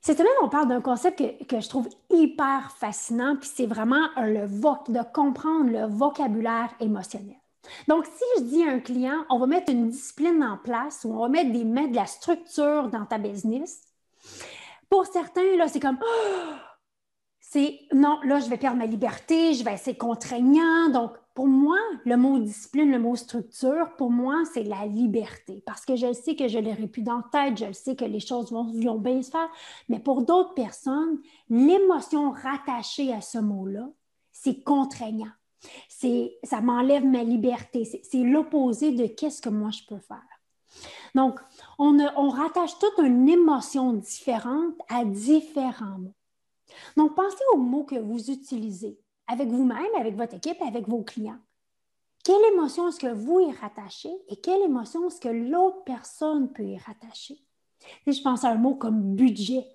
Cette semaine, on parle d'un concept que je trouve hyper fascinant, puis c'est vraiment de comprendre le vocabulaire émotionnel. Donc, si je dis à un client, on va mettre une discipline en place ou on va mettre de la structure dans ta business, pour certains, là, c'est comme, c'est non, là, je vais perdre ma liberté, je vais être contraignant. Donc, pour moi, le mot discipline, le mot structure, pour moi, c'est la liberté. Parce que je sais que je l'aurai plus dans la tête, je sais que les choses vont bien se faire. Mais pour d'autres personnes, l'émotion rattachée à ce mot-là, c'est contraignant. Ça m'enlève ma liberté. C'est l'opposé de qu'est-ce que moi je peux faire. Donc, on rattache toute une émotion différente à différents mots. Donc, pensez aux mots que vous utilisez avec vous-même, avec votre équipe, avec vos clients. Quelle émotion est-ce que vous y rattachez et quelle émotion est-ce que l'autre personne peut y rattacher? Et je pense à un mot comme budget,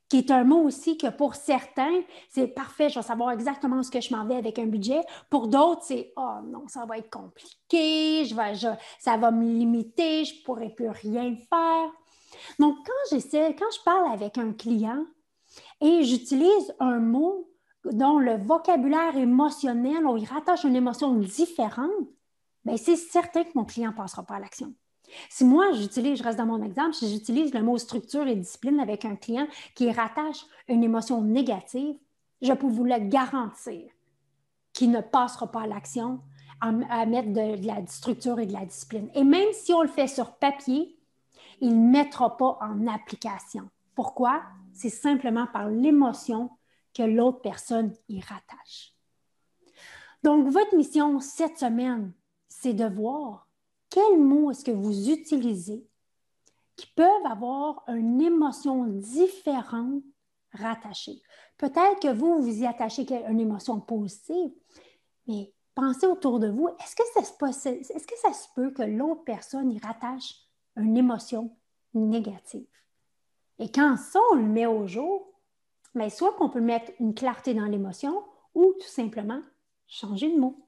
qui est un mot aussi que pour certains, c'est parfait, je vais savoir exactement ce que je m'en vais avec un budget. Pour d'autres, c'est oh non, ça va être compliqué, ça va me limiter, je ne pourrai plus rien faire. Donc, quand je parle avec un client, et j'utilise un mot dont le vocabulaire émotionnel, on y rattache une émotion différente, bien, c'est certain que mon client ne passera pas à l'action. Si moi, je reste dans mon exemple, si j'utilise le mot structure et discipline avec un client qui rattache une émotion négative, je peux vous le garantir qu'il ne passera pas à l'action à mettre de la structure et de la discipline. Et même si on le fait sur papier, il ne mettra pas en application. Pourquoi? C'est simplement par l'émotion que l'autre personne y rattache. Donc, votre mission cette semaine, c'est de voir quels mots est-ce que vous utilisez qui peuvent avoir une émotion différente rattachée. Peut-être que vous y attachez une émotion positive, mais pensez autour de vous, est-ce que ça se peut que l'autre personne y rattache une émotion négative? Et quand ça, on le met au jour, bien, soit qu'on peut mettre une clarté dans l'émotion ou tout simplement changer de mot.